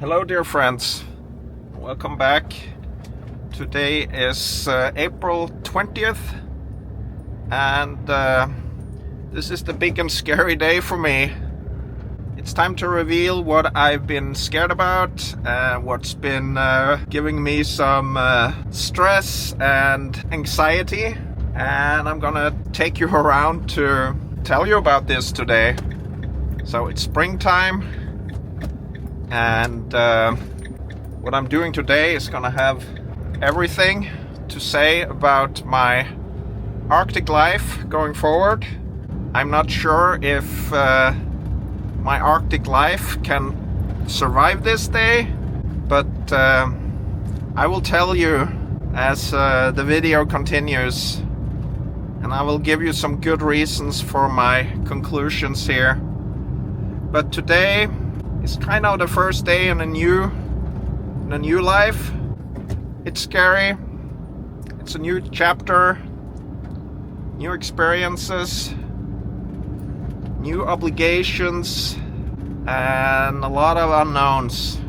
Hello dear friends, welcome back. Today is April 20th and this is the big and scary day for me. It's time to reveal what I've been scared about, what's been giving me some stress and anxiety, and I'm gonna take you around to tell you about this today. So it's springtime, and what I'm doing today is gonna have everything to say about my Arctic life going forward. I'm not sure if my Arctic life can survive this day, but I will tell you as the video continues, and I will give you some good reasons for my conclusions here. But today is kind of the first day in a new life. It's scary. It's a new chapter, new experiences, new obligations, and a lot of unknowns.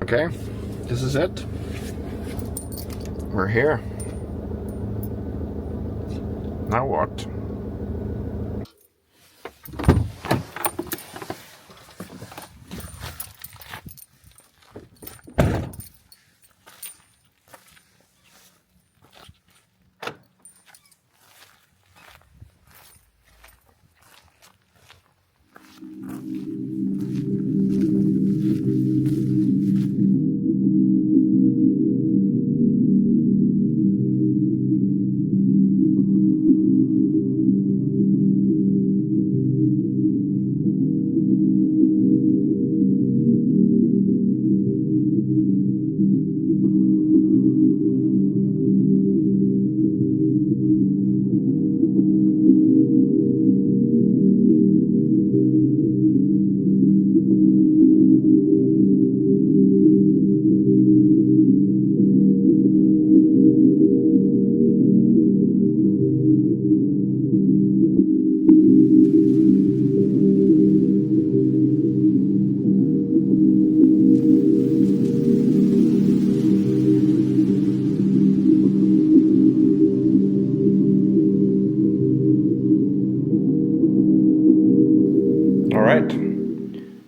Okay, this is it. We're here. Now what?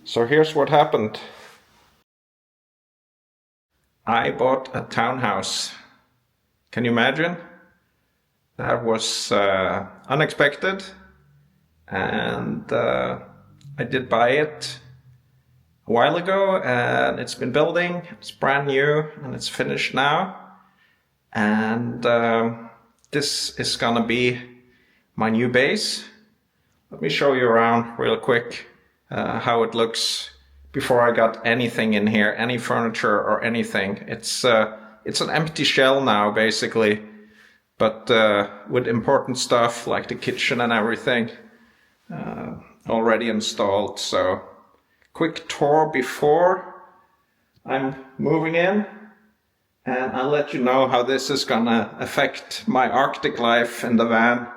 So here's what happened. I bought a townhouse. Can you imagine? That was unexpected, and I did buy it a while ago, and it's been building. It's brand new and it's finished now, and this is gonna be my new base. Let me show you around real quick. How it looks before I got anything in here, any furniture or anything. It's an empty shell now, basically, but with important stuff like the kitchen and everything already installed. So quick tour before I'm moving in, and I'll let you know how this is gonna affect my Arctic life in the van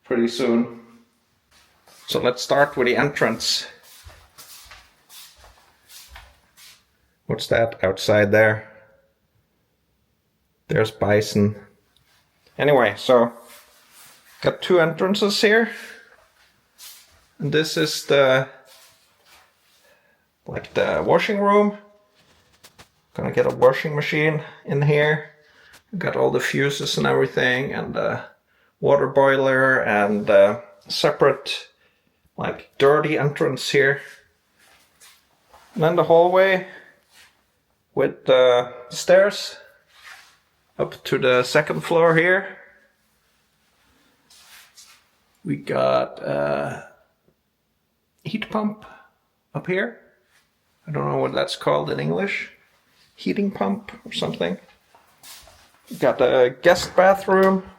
pretty soon. So let's start with the entrance. What's that outside there? There's bison. Anyway, so got two entrances here. And this is the washing room. Gonna get a washing machine in here. Got all the fuses and everything, and a water boiler, and separate dirty entrance here. And then the hallway with stairs Up to the second floor here. We got a heat pump up here. I don't know what that's called in English. Heating pump or something. We got a guest bathroom.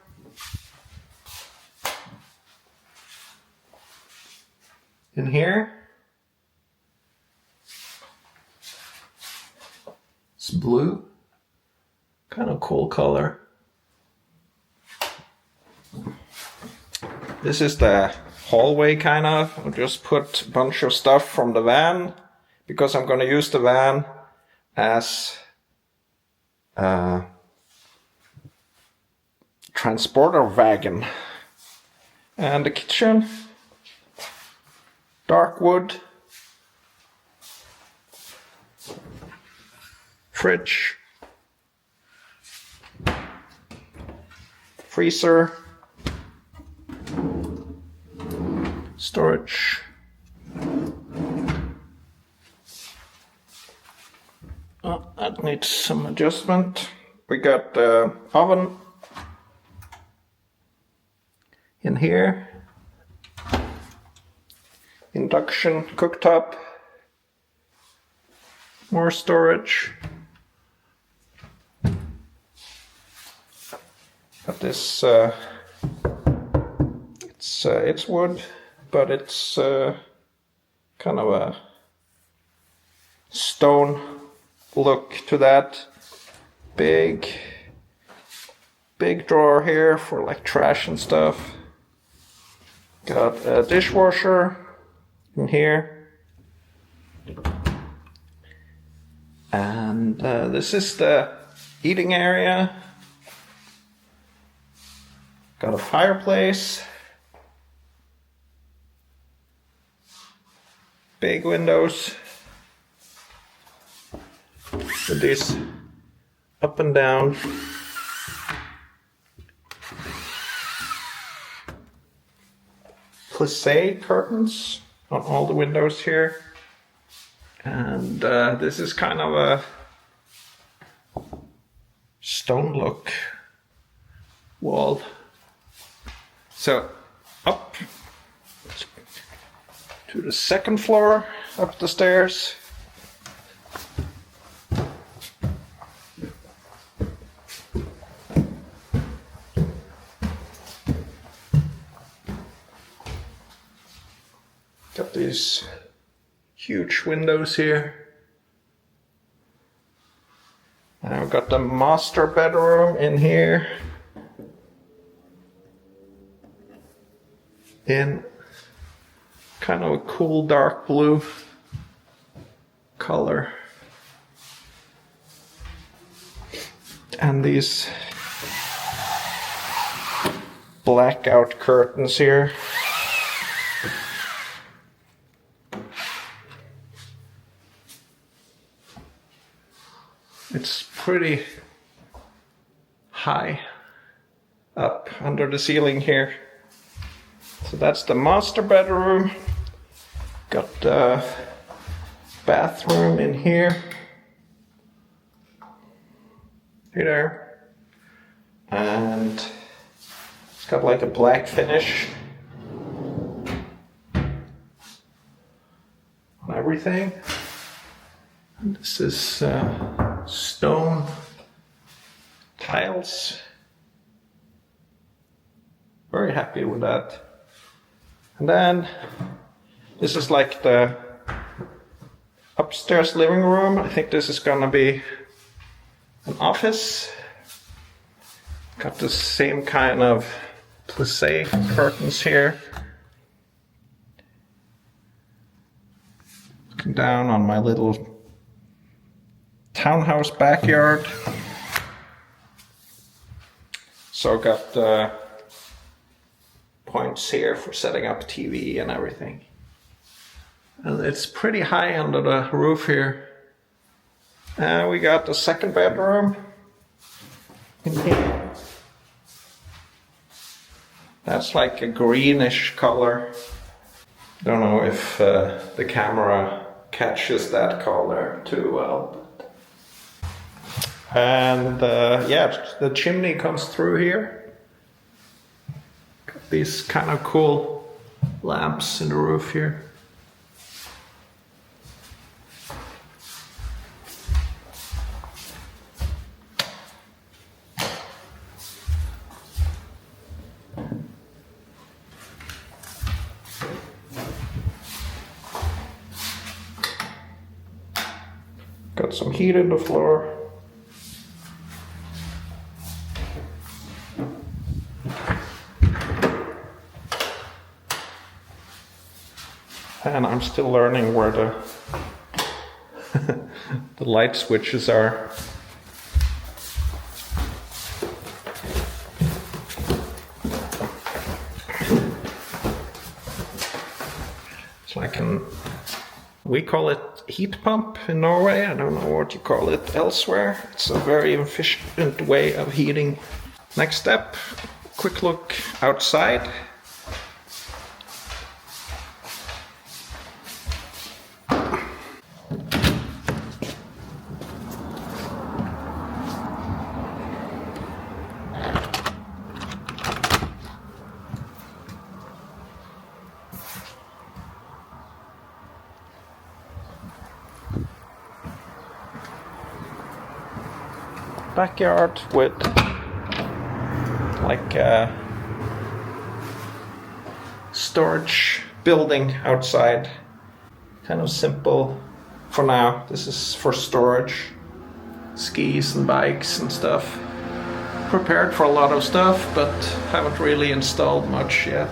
In here. It's blue. Kind of cool color. This is the hallway, kind of. I'll just put a bunch of stuff from the van because I'm going to use the van as a transporter wagon. And the kitchen, dark wood, fridge, freezer, storage, that needs some adjustment. We got the oven in here, induction cooktop, more storage. Got this, it's wood, but it's kind of a stone look to that. Big drawer here for like trash and stuff. Got a dishwasher in here. And this is the eating area. Got a fireplace. Big windows. With these up and down. Plissé curtains on all the windows here. And this is kind of a stone look wall. So up to the second floor, up the stairs. Got these huge windows here. And I've got the master bedroom in here. In kind of a cool dark blue color. And these blackout curtains here. It's pretty high up under the ceiling here. So that's the master bedroom. Got the bathroom in here. Hey there. And it's got like a black finish on everything. And this is stone tiles. Very happy with that. And then this is like the upstairs living room. I think this is gonna be an office. Got the same kind of plissé curtains here. Looking down on my little townhouse backyard. So got points here for setting up TV and everything. And it's pretty high under the roof here. And we got the second bedroom in here. That's like a greenish color. Don't know if the camera catches that color too well. And yeah, the chimney comes through here. Got these kind of cool lamps in the roof here. Got some heat in the floor. And I'm still learning where the the light switches are. It's like we call it heat pump in Norway. I don't know what you call it elsewhere. It's a very efficient way of heating. Next step, quick look outside. Backyard with like a storage building outside. Kind of simple for now. This is for storage. Skis and bikes and stuff. Prepared for a lot of stuff, but haven't really installed much yet.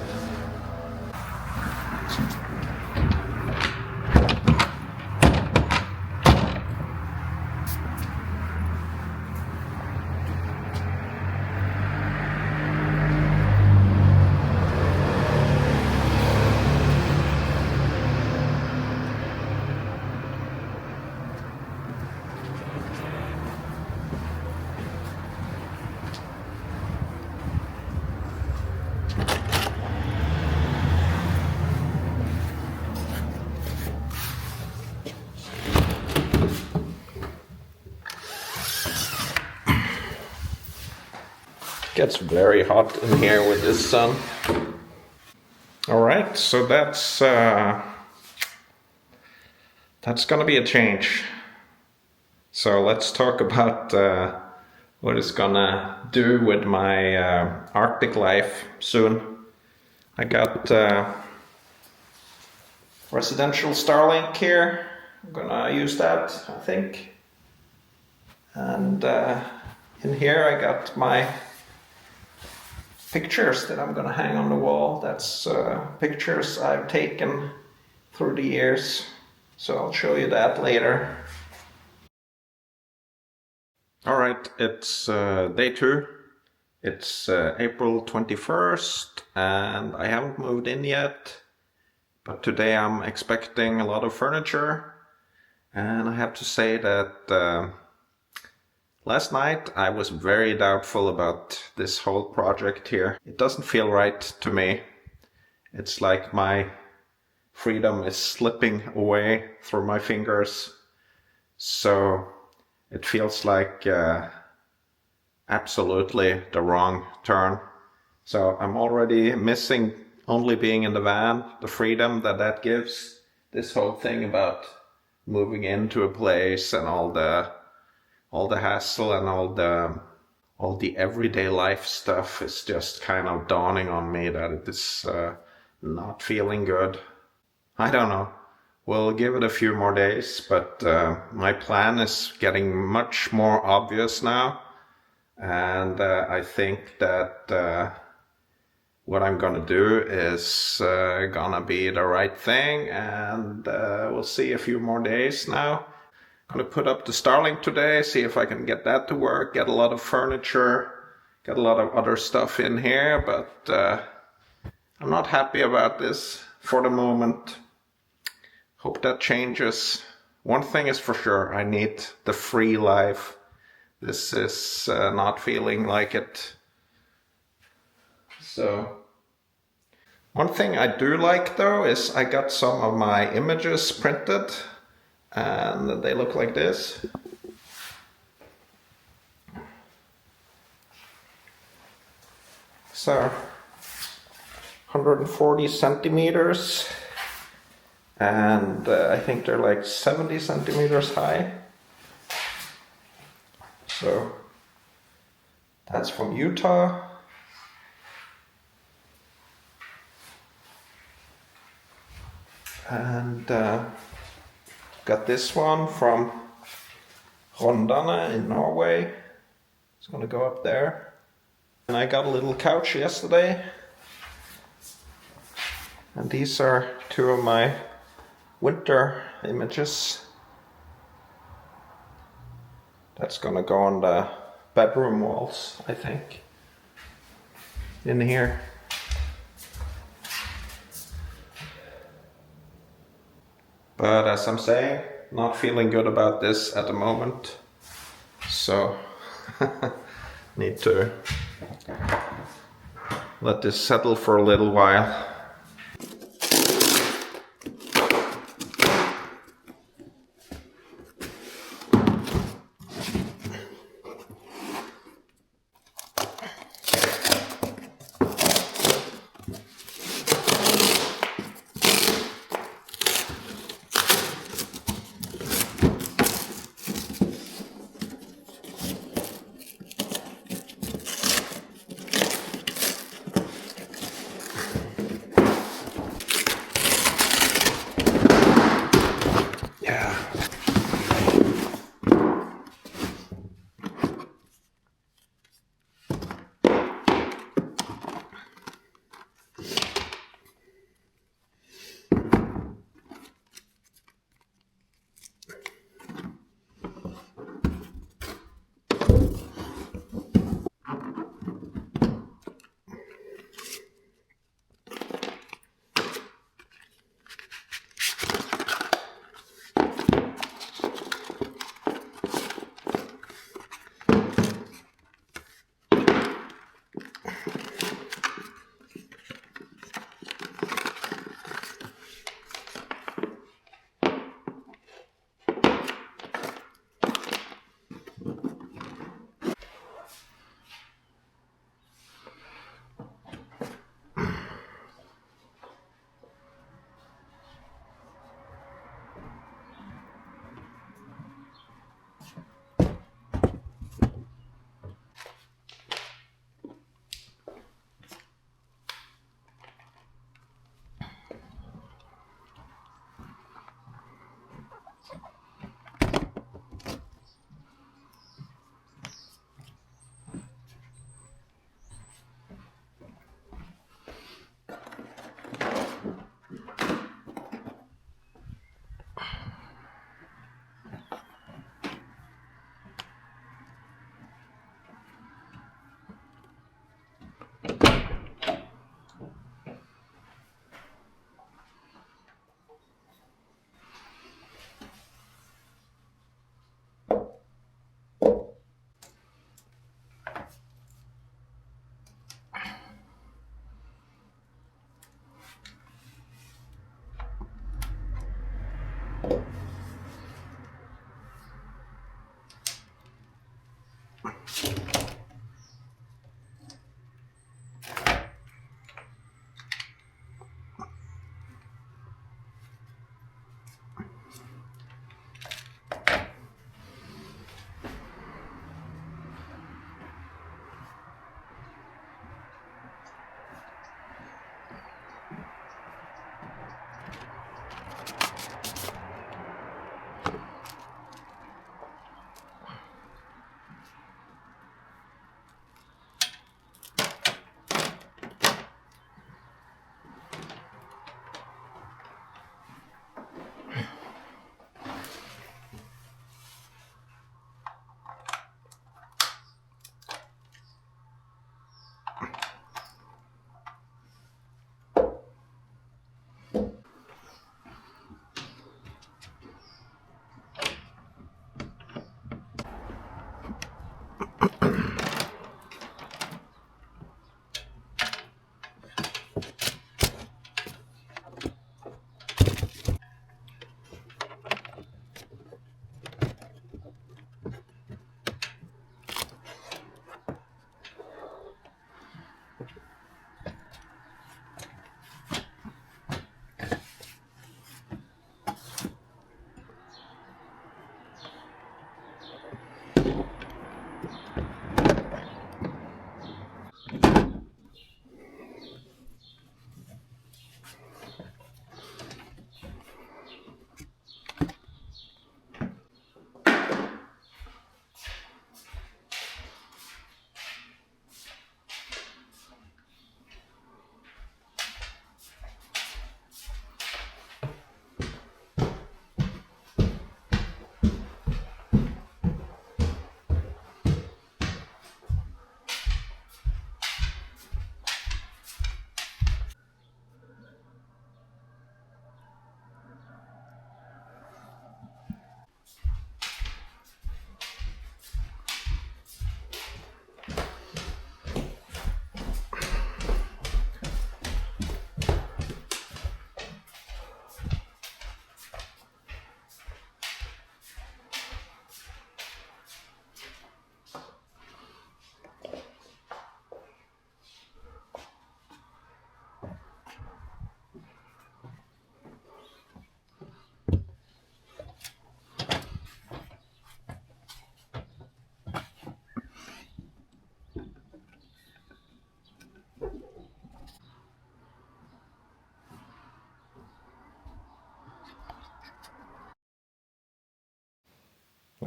Gets very hot in here with this sun. Alright, so that's gonna be a change. So let's talk about what it's gonna do with my Arctic life soon. I got residential Starlink here. I'm gonna use that, I think. And in here I got my pictures that I'm gonna hang on the wall. That's pictures I've taken through the years. So I'll show you that later. Alright, it's day 2. It's April 21st and I haven't moved in yet. But today I'm expecting a lot of furniture. And I have to say that last night I was very doubtful about this whole project here. It doesn't feel right to me. It's like my freedom is slipping away through my fingers. So it feels like absolutely the wrong turn. So I'm already missing only being in the van, the freedom that gives. This whole thing about moving into a place and all the hassle and all the everyday life stuff is just kind of dawning on me that it is not feeling good. I don't know. We'll give it a few more days, but my plan is getting much more obvious now. And I think that what I'm gonna do is gonna be the right thing, and we'll see a few more days now. I'm gonna put up the Starlink today, see if I can get that to work, get a lot of furniture, get a lot of other stuff in here, but I'm not happy about this for the moment. Hope that changes. One thing is for sure, I need the free life. This is not feeling like it. So, one thing I do like though is I got some of my images printed and they look like this. So 140 centimeters, and I think they're like 70 centimeters high. So that's from Utah. And got this one from Rondane in Norway. It's gonna go up there. And I got a little couch yesterday. And these are two of my winter images. That's gonna go on the bedroom walls, I think, in here. But as I'm saying, not feeling good about this at the moment. So need to let this settle for a little while.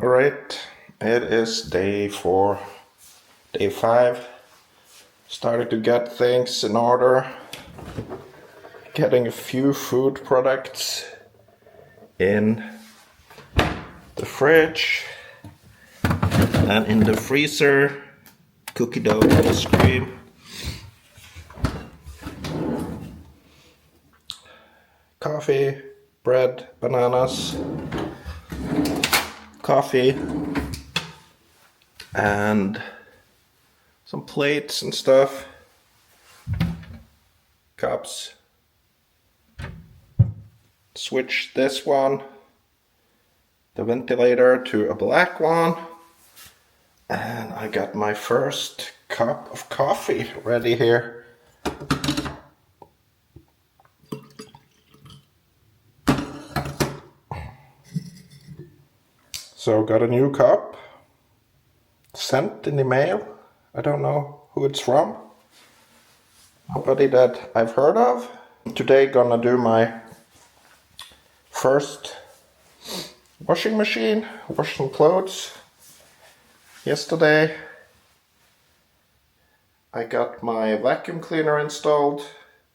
Alright, it is day 4, day 5. Started to get things in order. Getting a few food products in the fridge and in the freezer. Cookie dough ice cream. Coffee, bread, bananas, coffee, and some plates and stuff, cups. Switch this one, the ventilator, to a black one, and I got my first cup of coffee ready here. So got a new cup sent in the mail. I don't know who it's from. Nobody that I've heard of. Today gonna do my first washing machine, wash some clothes. Yesterday I got my vacuum cleaner installed.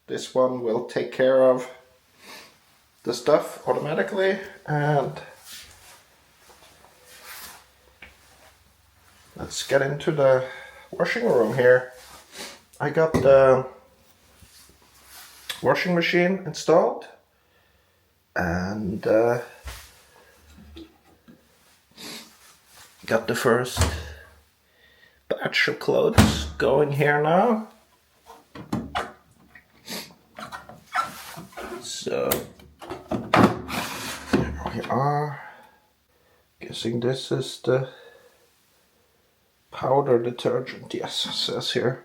This one will take care of the stuff automatically, and let's get into the washing room here. I got the washing machine installed and got the first batch of clothes going here now. So here we are. Guessing this is the powder detergent. Yes, it says here.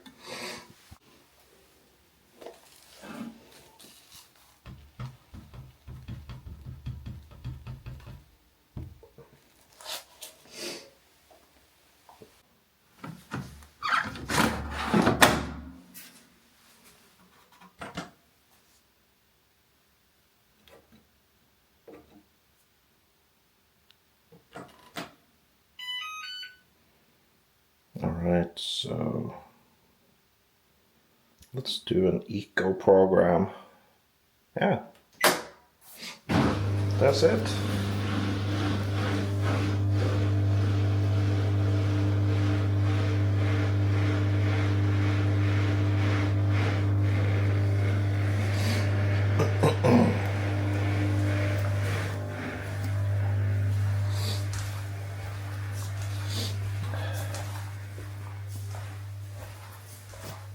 Alright, so let's do an eco program. Yeah, that's it.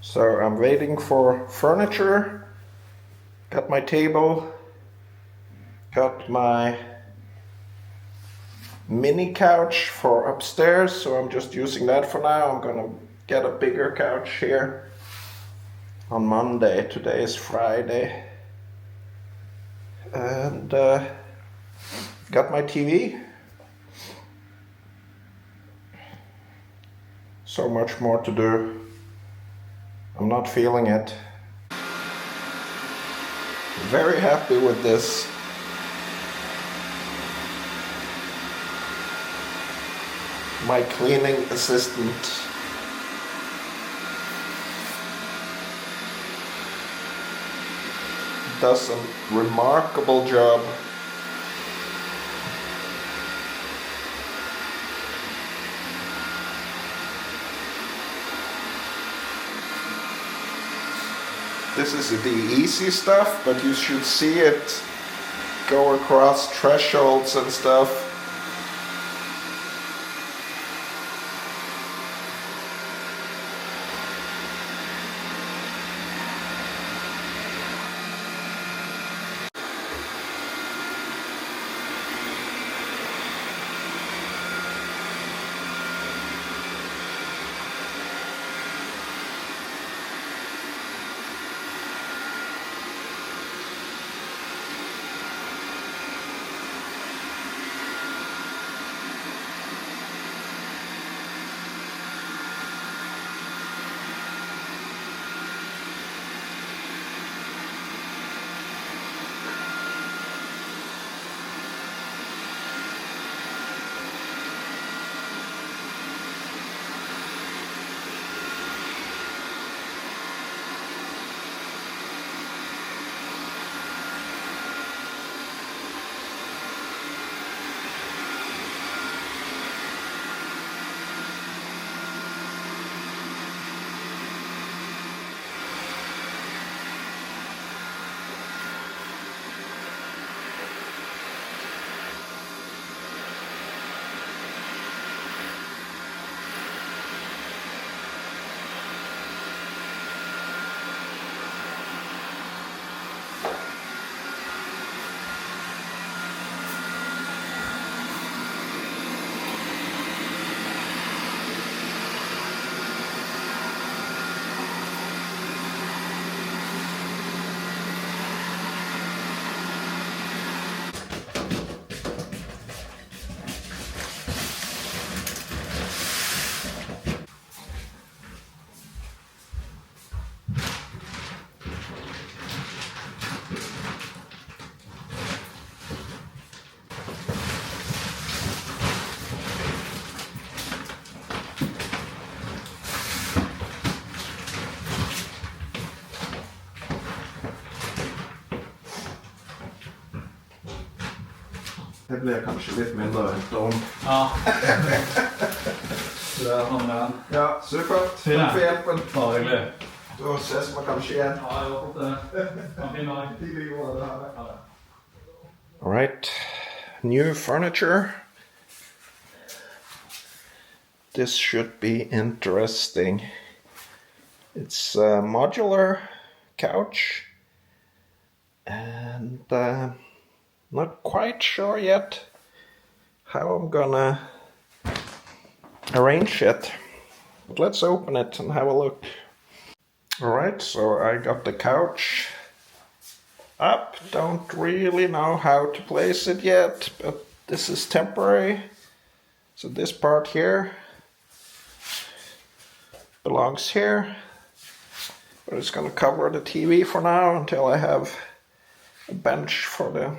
So I'm waiting for furniture. Got my table. Got my mini couch for upstairs, so I'm just using that for now. I'm gonna get a bigger couch here on Monday. Today is Friday. And got my TV. So much more to do. I'm not feeling it. Very happy with this. My cleaning assistant does a remarkable job. This is the easy stuff, but you should see it go across thresholds and stuff. Det blir kanskje litt mindre dom. Ja. Så det er sånn med den. Ja, supert. Takk for hjelpen. Bare hyggelig. Da ses vi kanskje igjen. Ja, jeg håper det. Ha en fin dag. All right, new furniture. This should be interesting. It's a modular couch, and not quite sure yet how I'm gonna arrange it. But let's open it and have a look. Alright, so I got the couch up. Don't really know how to place it yet, but this is temporary. So this part here belongs here. But it's gonna cover the TV for now until I have a bench for the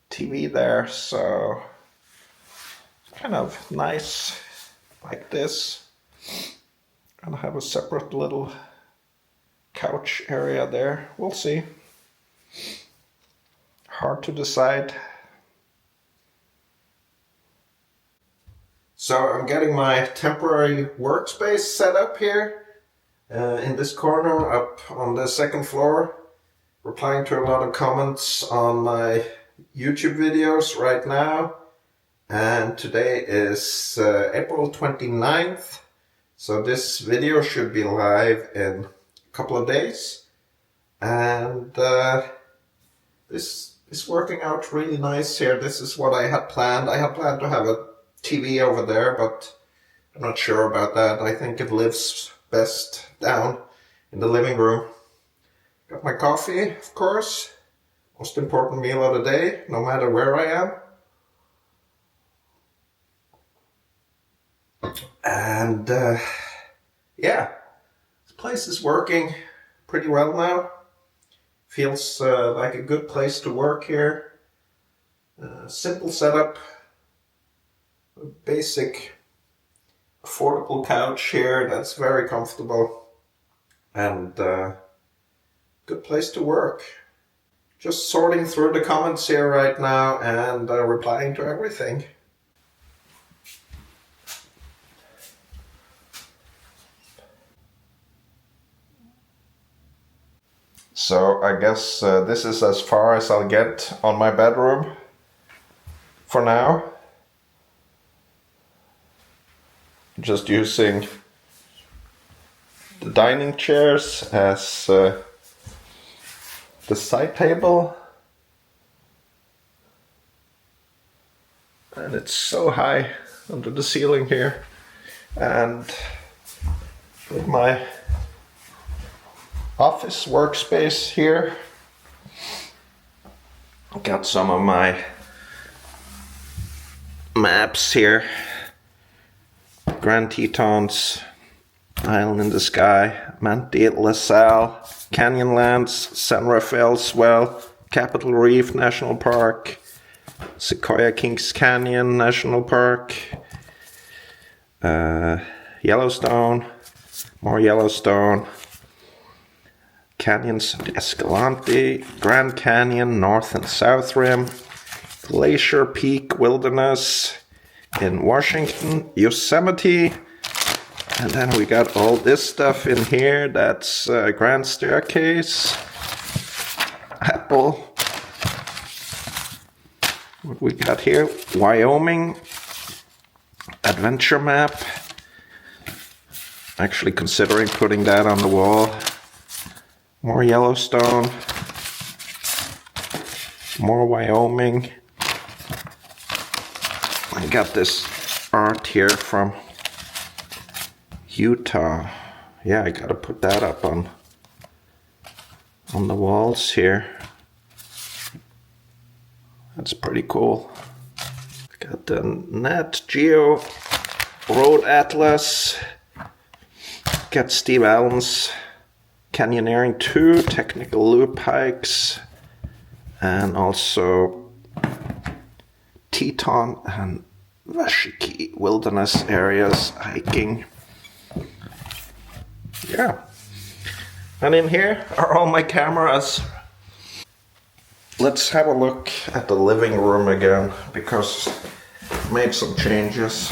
TV there. So kind of nice like this. Gonna have a separate little couch area there. We'll see. Hard to decide. So I'm getting my temporary workspace set up here in this corner up on the second floor. Replying to a lot of comments on my YouTube videos right now. And today is April 29th. So this video should be live in a couple of days. And this is working out really nice here. This is what I had planned. I had planned to have a TV over there, but I'm not sure about that. I think it lives best down in the living room. Got my coffee, of course. Most important meal of the day, no matter where I am. And yeah, this place is working pretty well now. Feels like a good place to work here. Simple setup. A basic affordable couch here that's very comfortable. And good place to work. Just sorting through the comments here right now and replying to everything. So I guess this is as far as I'll get on my bedroom for now. Just using the dining chairs as the side table. And it's so high under the ceiling here. And with my office workspace here. Got some of my maps here. Grand Tetons, Island in the Sky, Manti, LaSalle, Canyonlands, San Rafael Swell, Capitol Reef National Park, Sequoia Kings Canyon National Park, Yellowstone, more Yellowstone, Canyons of Escalante, Grand Canyon, North and South Rim, Glacier Peak Wilderness in Washington, Yosemite, and then we got all this stuff in here. That's Grand Staircase, Apple. What we got here? Wyoming, adventure map. Actually considering putting that on the wall. More Yellowstone, more Wyoming. I got this art here from Utah. Yeah, I gotta put that up on the walls here. That's pretty cool. Got the Nat Geo Road Atlas. Got Steve Allen's Canyoneering 2 technical loop hikes, and also Teton and Vashiki wilderness areas hiking. Yeah. And in here are all my cameras. Let's have a look at the living room again, because I made some changes.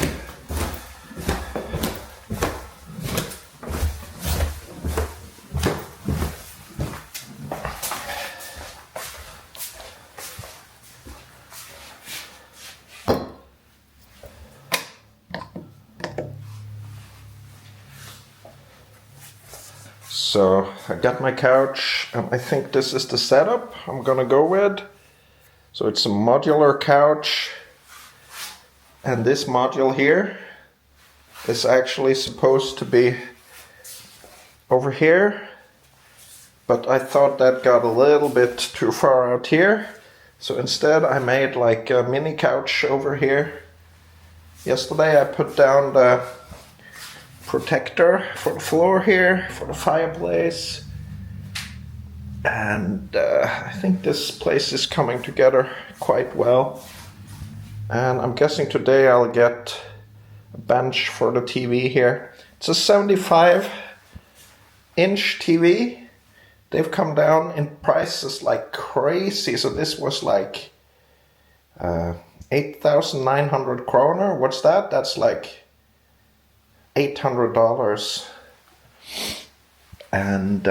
So I got my couch, and I think this is the setup I'm gonna go with. So it's a modular couch, and this module here is actually supposed to be over here, but I thought that got a little bit too far out here. So instead I made like a mini couch over here. Yesterday I put down the protector for the floor here, for the fireplace, and I think this place is coming together quite well. And I'm guessing today I'll get a bench for the TV here. It's a 75-inch TV. They've come down in prices like crazy. So this was like 8,900 kroner. What's that? That's like $800. And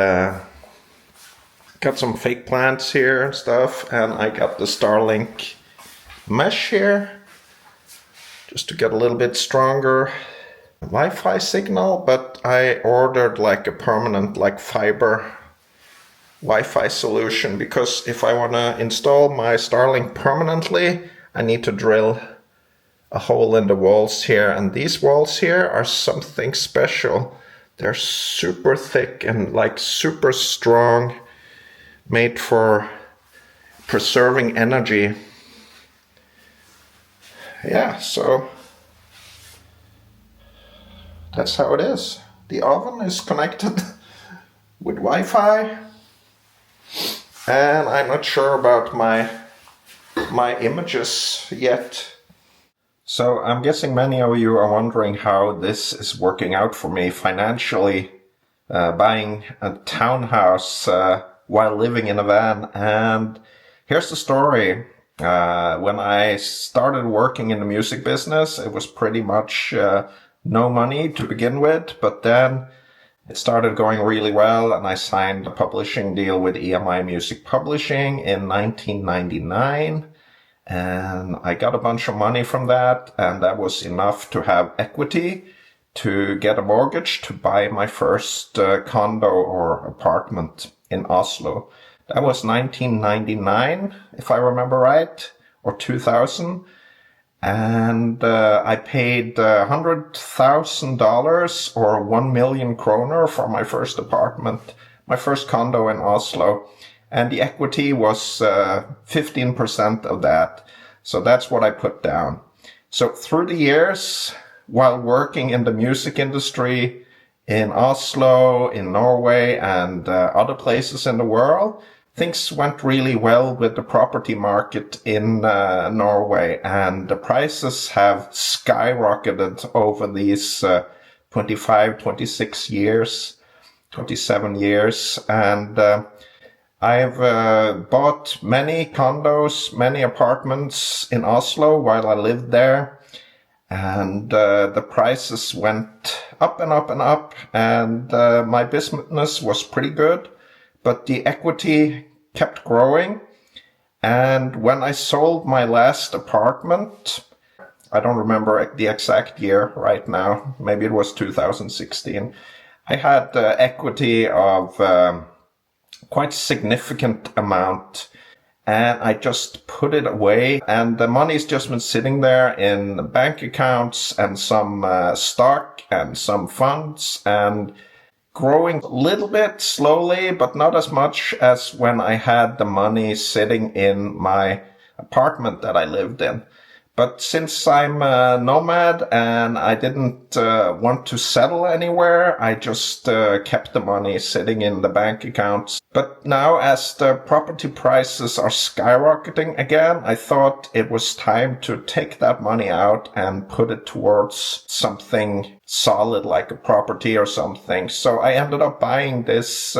got some fake plants here and stuff, and I got the Starlink mesh here just to get a little bit stronger Wi-Fi signal, but I ordered like a permanent like fiber Wi-Fi solution, because if I want to install my Starlink permanently, I need to drill a hole in the walls here, and these walls here are something special. They're super thick and like super strong, made for preserving energy. Yeah, so that's how it is. The oven is connected with Wi-Fi, and I'm not sure about my images yet. So I'm guessing many of you are wondering how this is working out for me financially, buying a townhouse while living in a van. And here's the story. When I started working in the music business, it was pretty much no money to begin with, but then it started going really well, and I signed a publishing deal with EMI Music Publishing in 1999. And I got a bunch of money from that, and that was enough to have equity to get a mortgage to buy my first condo or apartment in Oslo. That was 1999, if I remember right, or 2000. And I paid $100,000 or 1 million kroner for my first apartment, my first condo in Oslo. And the equity was 15% of that. So that's what I put down. So through the years, while working in the music industry in Oslo, in Norway, and other places in the world, things went really well with the property market in Norway. And the prices have skyrocketed over these 25, 26 years, 27 years. And I've bought many condos, many apartments in Oslo while I lived there, and the prices went up and up and up, and my business was pretty good, but the equity kept growing. And when I sold my last apartment, I don't remember the exact year right now, maybe it was 2016, I had equity of quite significant amount, and I just put it away, and the money's just been sitting there in bank accounts and some stock and some funds, and growing a little bit slowly, but not as much as when I had the money sitting in my apartment that I lived in. But since I'm a nomad and I didn't want to settle anywhere, I just kept the money sitting in the bank accounts. But now, as the property prices are skyrocketing again, I thought it was time to take that money out and put it towards something solid, like a property or something. So I ended up buying this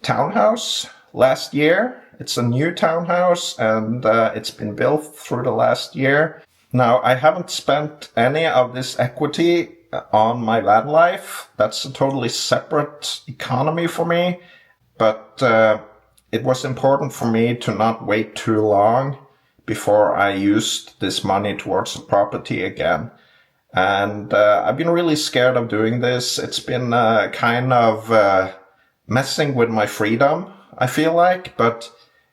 townhouse last year. It's a new townhouse, and it's been built through the last year. Now, I haven't spent any of this equity on my van life. That's a totally separate economy for me. But it was important for me to not wait too long before I used this money towards the property again. And I've been really scared of doing this. It's been kind of messing with my freedom, I feel like. But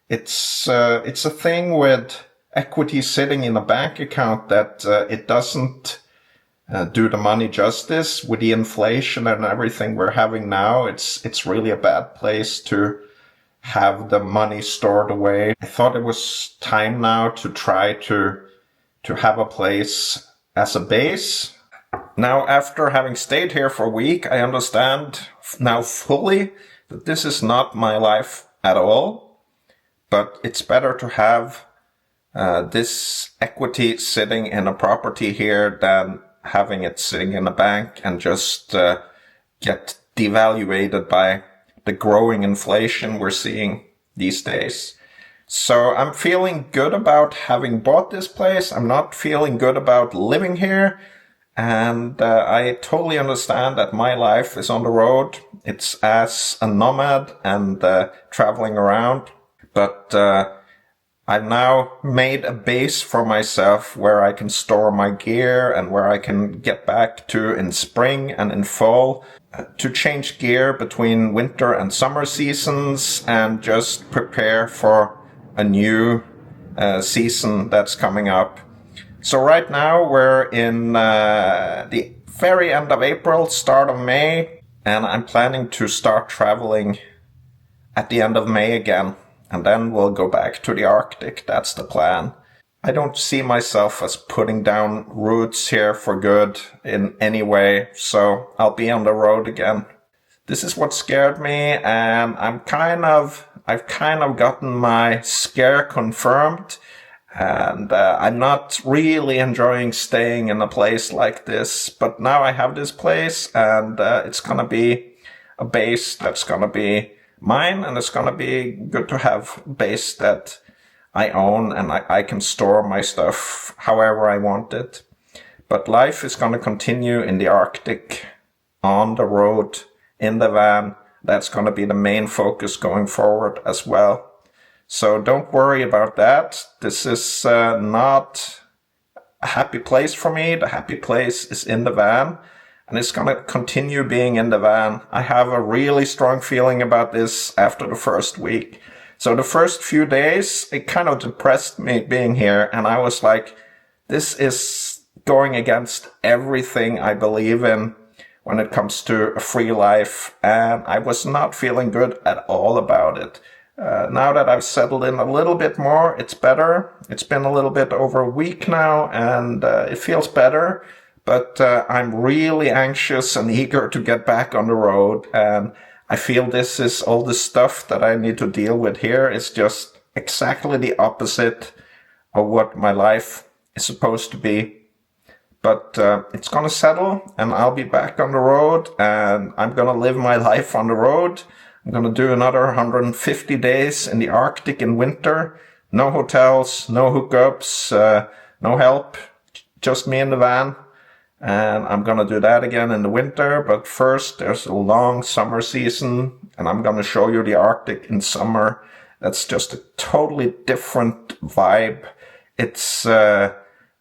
it's a thing with equity sitting in a bank account that it doesn't do the money justice. With the inflation and everything we're having now, it's really a bad place to have the money stored away. I thought it was time now to try to have a place as a base. Now, after having stayed here for a week, I understand now fully that this is not my life at all. But it's better to have this equity sitting in a property here than having it sitting in a bank and just get devaluated by the growing inflation we're seeing these days. So I'm feeling good about having bought this place. I'm not feeling good about living here. And I totally understand that my life is on the road. It's as a nomad and traveling around. But I've now made a base for myself where I can store my gear and where I can get back to in spring and in fall to change gear between winter and summer seasons and just prepare for a new season that's coming up. So right now we're in the very end of April, start of May, and I'm planning to start traveling at the end of May again. And then we'll go back to the Arctic. That's the plan. I don't see myself as putting down roots here for good in any way, so I'll be on the road again. This is what scared me, and I've kind of gotten my scare confirmed, and I'm not really enjoying staying in a place like this. But now I have this place, and it's gonna be a base that's gonna be mine, and it's gonna be good to have a base that I own and I can store my stuff however I want it. But life is gonna continue in the Arctic, on the road, in the van. That's gonna be the main focus going forward as well. So don't worry about that. This is not a happy place for me. The happy place is in the van. And it's going to continue being in the van. I have a really strong feeling about this after the first week. So the first few days, it kind of depressed me being here. And I was like, this is going against everything I believe in when it comes to a free life. And I was not feeling good at all about it. Now that I've settled in a little bit more, it's better. It's been a little bit over a week now, and it feels better. But I'm really anxious and eager to get back on the road. And I feel this is all the stuff that I need to deal with here. It's just exactly the opposite of what my life is supposed to be. But it's going to settle, and I'll be back on the road, and I'm going to live my life on the road. I'm going to do another 150 days in the Arctic in winter. No hotels, no hookups, no help, just me in the van. And I'm going to do that again in the winter. But first, there's a long summer season, and I'm going to show you the Arctic in summer. That's just a totally different vibe. It's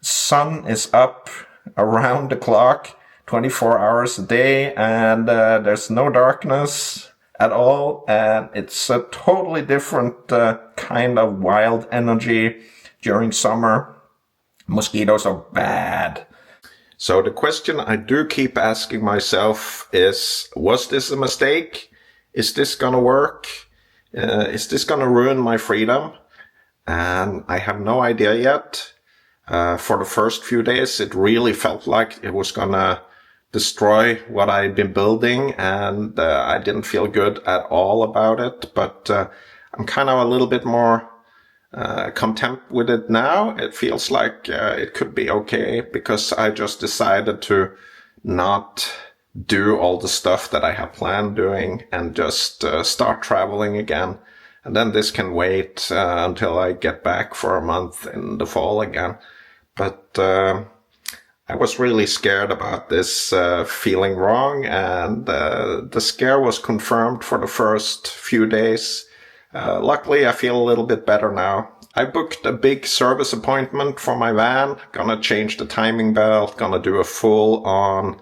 sun is up around the clock, 24 hours a day, and there's no darkness at all. And it's a totally different kind of wild energy during summer. Mosquitoes are bad. So the question I do keep asking myself is, was this a mistake? Is this gonna work? Is this gonna ruin my freedom? And I have no idea yet. For the first few days, it really felt like it was gonna destroy what I'd been building, and I didn't feel good at all about it. But I'm kind of a little bit more content with it now. It feels like it could be okay, because I just decided to not do all the stuff that I have planned doing and just start traveling again. And then this can wait until I get back for a month in the fall again. But I was really scared about this feeling wrong, and the scare was confirmed for the first few days. Luckily, I feel a little bit better now. I booked a big service appointment for my van. Gonna change the timing belt, gonna do a full-on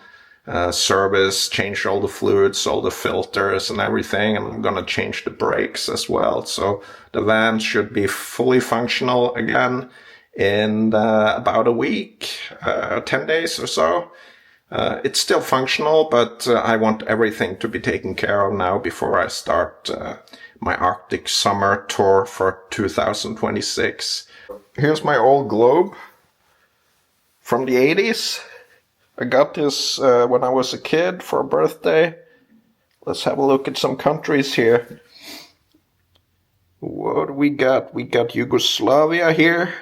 service, change all the fluids, all the filters and everything, and I'm gonna change the brakes as well. So the van should be fully functional again in about a week, 10 days or so. It's still functional, but I want everything to be taken care of now before I start my Arctic summer tour for 2026. Here's my old globe from the 80s. I got this when I was a kid for a birthday. Let's have a look at some countries here. What do we got? We got Yugoslavia here.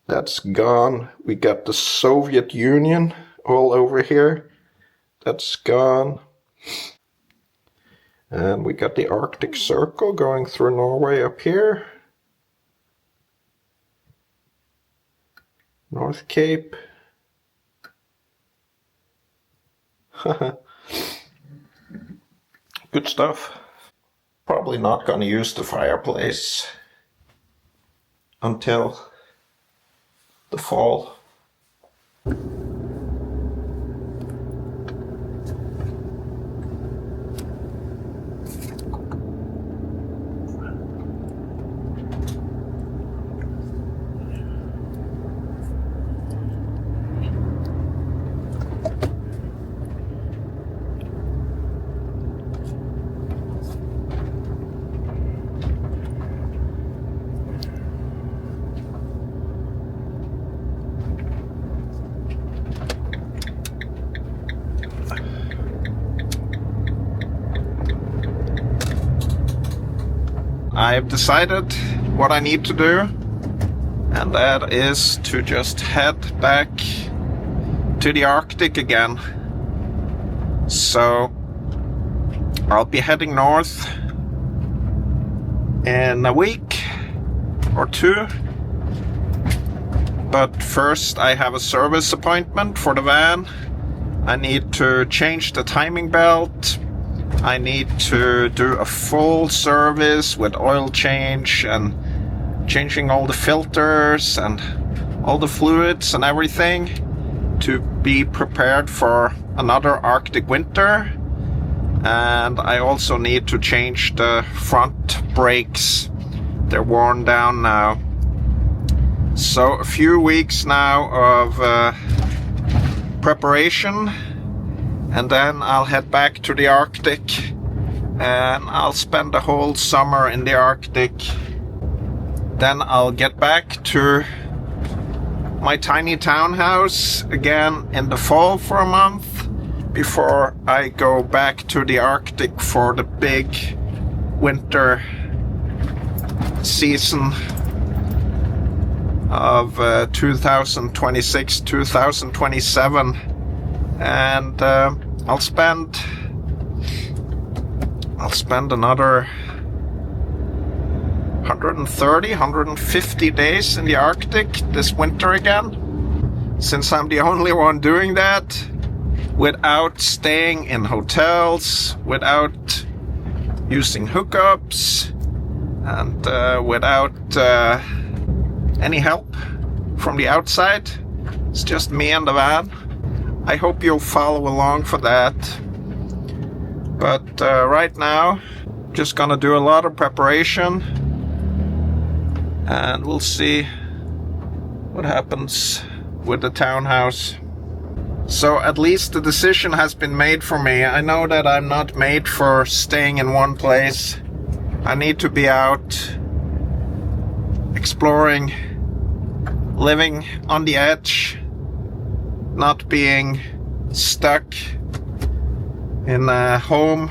That's gone. We got the Soviet Union all over here. That's gone. And we got the Arctic Circle going through Norway up here. North Cape. Good stuff. Probably not gonna use the fireplace until the fall. I've decided what I need to do, and that is to just head back to the Arctic again. So I'll be heading north in a week or two. But first I have a service appointment for the van. I need to change the timing belt. I need to do a full service with oil change and changing all the filters and all the fluids and everything to be prepared for another Arctic winter. And I also need to change the front brakes. They're worn down now. So a few weeks now of preparation, and then I'll head back to the Arctic, and I'll spend the whole summer in the Arctic. Then I'll get back to my tiny townhouse again in the fall for a month before I go back to the Arctic for the big winter season of 2026-2027. And I'll spend another 150 days in the Arctic this winter again, since I'm the only one doing that, without staying in hotels, without using hookups, and without any help from the outside. It's just me and the van. I hope you'll follow along for that. But right now, just gonna do a lot of preparation, and we'll see what happens with the townhouse. So at least the decision has been made for me. I know that I'm not made for staying in one place. I need to be out exploring, living on the edge, not being stuck in a home,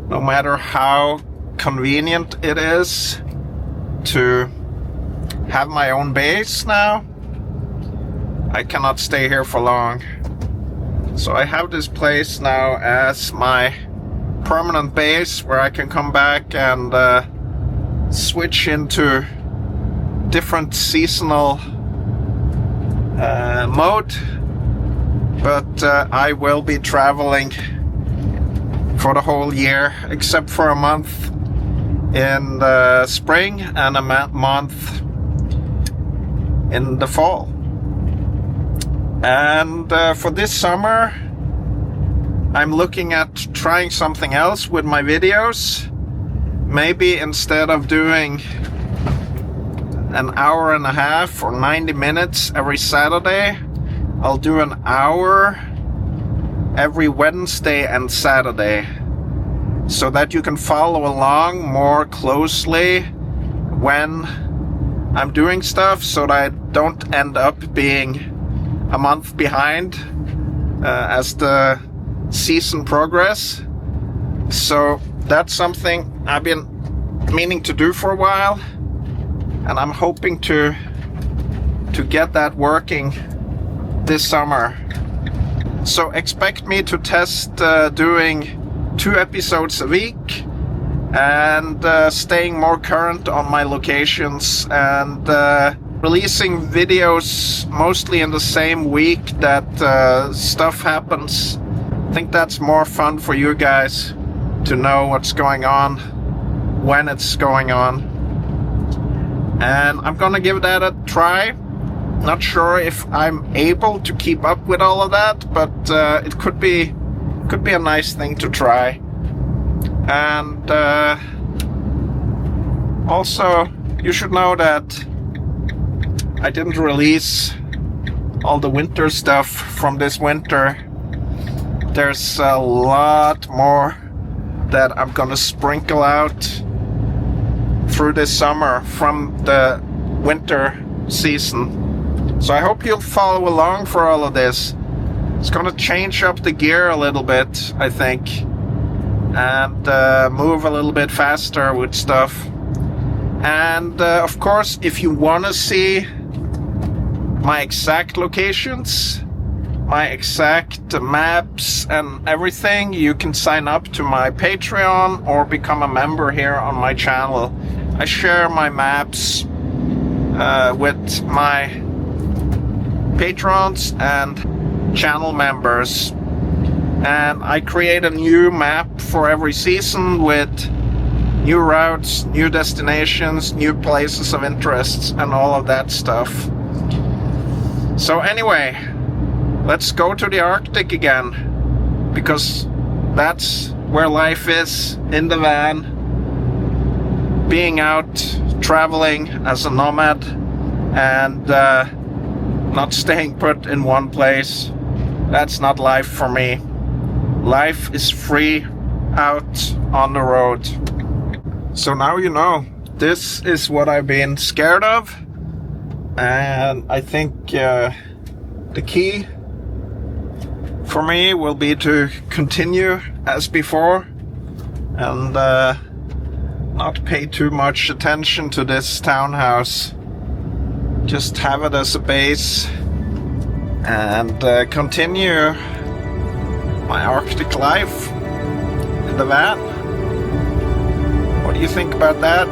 no matter how convenient it is to have my own base now. I cannot stay here for long. So I have this place now as my permanent base where I can come back and switch into different seasonal mode. But I will be traveling for the whole year, except for a month in the spring and a month in the fall. And for this summer, I'm looking at trying something else with my videos. Maybe instead of doing an hour and a half or 90 minutes every Saturday, I'll do an hour every Wednesday and Saturday, so that you can follow along more closely when I'm doing stuff, so that I don't end up being a month behind as the season progress. So that's something I've been meaning to do for a while, and I'm hoping to get that working this summer. So expect me to test doing 2 episodes a week and staying more current on my locations and releasing videos mostly in the same week that stuff happens. I think that's more fun for you guys to know what's going on when it's going on. And I'm gonna give that a try. Not sure if I'm able to keep up with all of that, but it could be a nice thing to try. And also, you should know that I didn't release all the winter stuff from this winter. There's a lot more that I'm gonna sprinkle out through this summer from the winter season. So I hope you'll follow along for all of this. It's gonna change up the gear a little bit, I think, and move a little bit faster with stuff. And of course, if you want to see my exact locations, my exact maps and everything, you can sign up to my Patreon or become a member here on my channel. I share my maps with my patrons and channel members, and I create a new map for every season with new routes, new destinations, new places of interest, and all of that stuff. So anyway, let's go to the Arctic again, because that's where life is in the van, being out traveling as a nomad and not staying put in one place. That's not life for me. Life is free out on the road. So now you know, this is what I've been scared of, and I think the key for me will be to continue as before and not pay too much attention to this townhouse. Just have it as a base and continue my Arctic life in the van. What do you think about that?